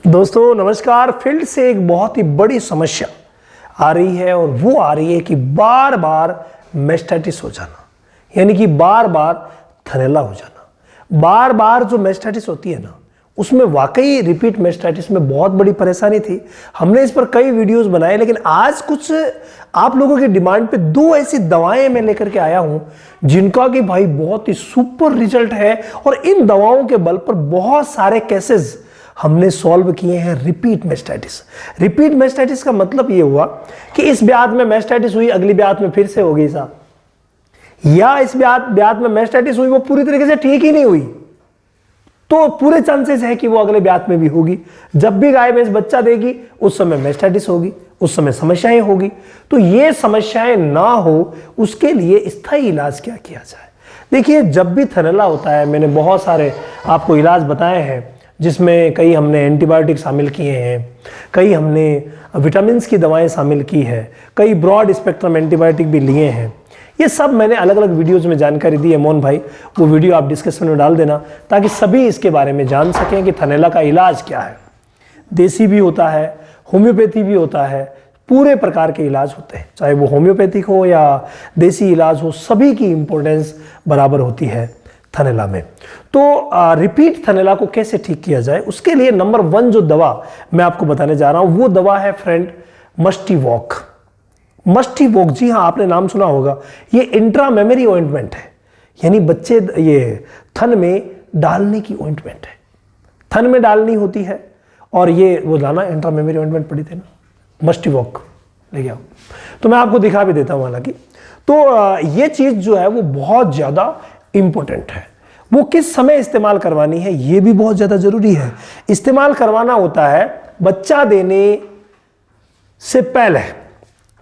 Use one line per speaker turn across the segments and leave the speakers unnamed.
दोस्तों नमस्कार। फील्ड से एक बहुत ही बड़ी समस्या आ रही है और वो आ रही है कि बार बार मेस्टाइटिस हो जाना, यानी कि बार बार थनैला हो जाना। बार बार जो मेस्टाइटिस होती है ना, उसमें वाकई रिपीट मेस्टाइटिस में बहुत बड़ी परेशानी थी। हमने इस पर कई वीडियोस बनाए, लेकिन आज कुछ आप लोगों की डिमांड पे दो ऐसी दवाएं मैं लेकर के आया हूं जिनका कि भाई बहुत ही सुपर रिजल्ट है और इन दवाओं के बल पर बहुत सारे केसेस हमने सॉल्व किए हैं। रिपीट मेस्टाइटिस, रिपीट मेस्टाइटिस का मतलब ये हुआ कि इस ब्यात में मेस्टाइटिस हुई, अगली ब्यात में फिर से हो गई साहब, या इस ब्यात में मेस्टाइटिस हुई, वो पूरी तरीके से ठीक ही नहीं हुई, तो पूरे चांसेस है कि वो अगले ब्यात में भी होगी। जब भी गाय भैंस बच्चा देगी उस समय मेस्टाइटिस होगी, उस समय समस्याएं होगी। तो ये समस्याएं ना हो उसके लिए स्थायी इलाज क्या किया जाए। देखिए, जब भी थनैला होता है, मैंने बहुत सारे आपको इलाज बताए हैं, जिसमें कई हमने एंटीबायोटिक शामिल किए हैं, कई हमने विटामिन की दवाएं शामिल की है, कई ब्रॉड स्पेक्ट्रम एंटीबायोटिक भी लिए हैं। ये सब मैंने अलग अलग वीडियोस में जानकारी दी है मोहन भाई, वो वीडियो आप डिस्क्रिप्शन में डाल देना ताकि सभी इसके बारे में जान सकें कि थनैला का इलाज क्या है। देसी भी होता है, होम्योपैथी भी होता है, पूरे प्रकार के इलाज होते हैं, चाहे वो होम्योपैथिक हो या देसी इलाज हो, सभी की इंपॉर्टेंस बराबर होती है थनैला में। तो रिपीट थनैला को कैसे ठीक किया जाए, उसके लिए नंबर 1 जो दवा मैं आपको बताने जा रहा हूं वो दवा है फ्रेंड मस्टी वॉक। मस्टी वॉक, जी हाँ, आपने नाम सुना होगा। ये इंट्रा मेमरी ऑइंटमेंट है, यानी बच्चे ये थन में डालने की ऑइंटमेंट है, थन में डालनी होती है। और ये वो लाना इंट्रा मेमरी ऑइंटमेंट पड़ी थे ना, मस्टी वॉक लेके आओ, तो मैं आपको दिखा भी देता हूं हालांकि। तो ये चीज जो है वो बहुत ज्यादा इंपॉर्टेंट है। वो किस समय इस्तेमाल करवानी है ये भी बहुत ज्यादा जरूरी है। इस्तेमाल करवाना होता है बच्चा देने से पहले,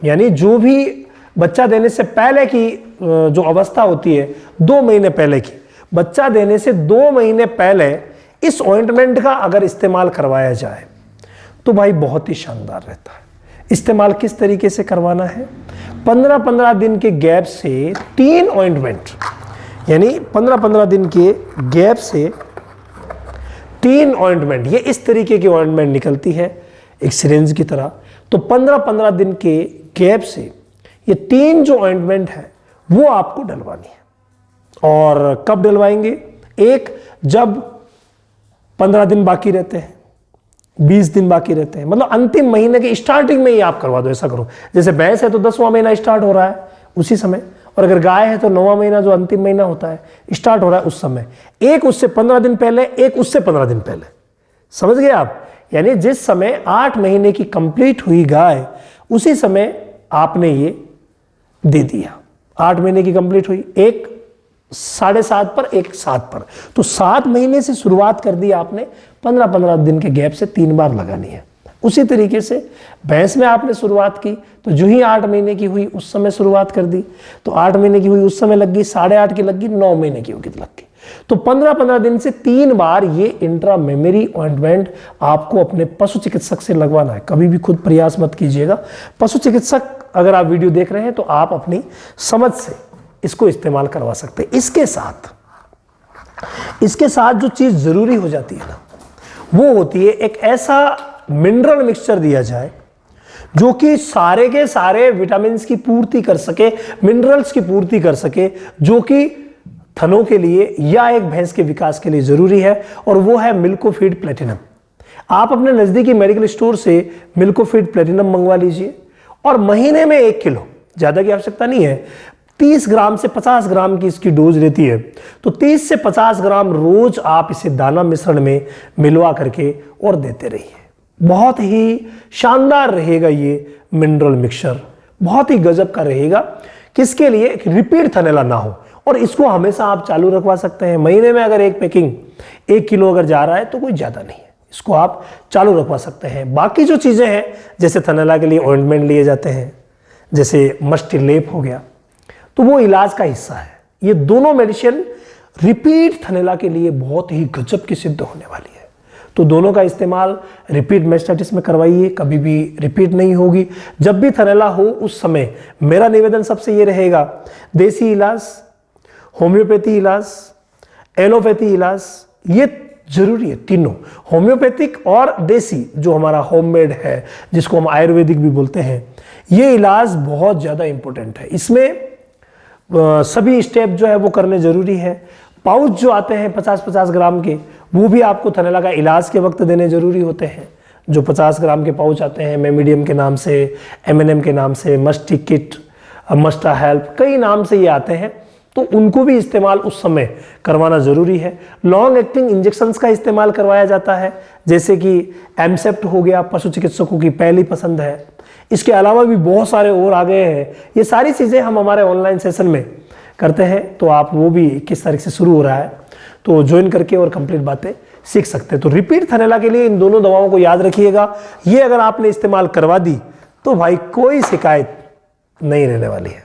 यानी जो भी बच्चा देने से पहले की जो अवस्था होती है, 2 महीने पहले की, बच्चा देने से 2 महीने पहले इस ऑइंटमेंट का अगर इस्तेमाल करवाया जाए तो भाई बहुत ही शानदार रहता है। इस्तेमाल किस तरीके से करवाना है, 15-15 दिन के गैप से 3 ऑइंटमेंट, यानी 15-15 दिन के गैप से 3 ऑइंटमेंट, ये इस तरीके की ऑइंटमेंट निकलती है एक सिरिंज की तरह। तो 15-15 दिन के गैप से ये 3 जो ऑइंटमेंट है वो आपको डलवानी है। और कब डलवाएंगे, एक जब 15 दिन बाकी रहते हैं, 20 दिन बाकी रहते हैं, मतलब अंतिम महीने के स्टार्टिंग में ही आप करवा दो। ऐसा करो, जैसे भैंस है तो 10वां महीना स्टार्ट हो रहा है उसी समय, और अगर गाय है तो 9वां महीना जो अंतिम महीना होता है स्टार्ट हो रहा है उस समय। एक उससे 15 दिन पहले, एक उससे 15 दिन पहले, समझ गए आप। यानी जिस समय 8 महीने की कंप्लीट हुई गाय, उसी समय आपने ये दे दिया। 8 महीने की कंप्लीट हुई, एक 7.5 पर, एक 7 पर, तो 7 महीने से शुरुआत कर दी आपने। 15-15 दिन के गैप से 3 बार लगानी है। उसी तरीके से भैंस में आपने शुरुआत की तो जो ही 8 महीने की हुई उस समय शुरुआत कर दी, तो 8 महीने की हुई उस समय लग गई, 8.5 की लग गई, 9 महीने की होगी तो लग गई। तो 15-15 दिन से 3 बार ये इंट्रा मेमरी ऑइंटमेंट आपको अपने पशु चिकित्सक से लगवाना है। कभी भी खुद प्रयास मत कीजिएगा। पशु चिकित्सक अगर आप वीडियो देख रहे हैं तो आप अपनी समझ से इसको इस्तेमाल करवा सकते हैं। इसके साथ जो चीज जरूरी हो जाती है ना, वो होती है एक ऐसा मिनरल मिक्सचर दिया जाए जो कि सारे के सारे विटामिन की पूर्ति कर सके, मिनरल्स की पूर्ति कर सके, जो कि थनों के लिए या एक भैंस के विकास के लिए जरूरी है, और वो है मिल्कोफीड प्लेटिनम। आप अपने नजदीकी मेडिकल स्टोर से मिल्कोफीड प्लेटिनम मंगवा लीजिए और महीने में 1 किलो, ज्यादा की आवश्यकता नहीं है, 30 ग्राम से 50 ग्राम की इसकी डोज रहती है, तो 30 से 50 ग्राम रोज आप इसे दाना मिश्रण में मिलवा करके और देते रहिए। बहुत ही शानदार रहेगा ये मिनरल मिक्सचर, बहुत ही गजब का रहेगा। किसके लिए, रिपीट थनैला ना हो, और इसको हमेशा आप चालू रखवा सकते हैं। महीने में अगर एक पैकिंग 1 किलो अगर जा रहा है तो कोई ज्यादा नहीं है, इसको आप चालू रखवा सकते हैं। बाकी जो चीजें हैं, जैसे थनैला के लिए ऑइंटमेंट लिए जाते हैं, जैसे मस्टी लेप हो गया, तो वो इलाज का हिस्सा है। ये दोनों मेडिसिन रिपीट थनैला के लिए बहुत ही गजब की सिद्ध होने वाली है। तो दोनों का इस्तेमाल रिपीट मेस्टाइटिस में करवाइए, कभी भी रिपीट नहीं होगी। जब भी थनैला हो उस समय मेरा निवेदन सबसे ये रहेगा, देसी इलाज, होम्योपैथी इलाज, एलोपैथी इलाज, ये जरूरी है तीनों, होम्योपैथिक और देसी जो हमारा होममेड है, जिसको हम आयुर्वेदिक भी बोलते हैं, ये इलाज बहुत ज़्यादा इंपॉर्टेंट है। इसमें सभी स्टेप जो है वो करने जरूरी है। पाउच जो आते हैं 50-50 ग्राम के, वो भी आपको थनैला का इलाज के वक्त देने जरूरी होते हैं। जो 50 ग्राम के पाउच आते हैं, मेमिडियम के नाम से, M&M के नाम से, मस्टी किट, मस्टा हेल्प, कई नाम से ये आते हैं, तो उनको भी इस्तेमाल उस समय करवाना ज़रूरी है। लॉन्ग एक्टिंग इंजेक्शंस का इस्तेमाल करवाया जाता है, जैसे कि एमसेप्ट हो गया, पशु चिकित्सकों की पहली पसंद है। इसके अलावा भी बहुत सारे और आ गए हैं। ये सारी चीज़ें हम हमारे ऑनलाइन सेशन में करते हैं, तो आप वो भी किस तारीख से शुरू हो रहा है तो ज्वाइन करके और कंप्लीट बातें सीख सकते हैं। तो रिपीट थनैला के लिए इन दोनों दवाओं को याद रखिएगा। ये अगर आपने इस्तेमाल करवा दी तो भाई कोई शिकायत नहीं रहने वाली है।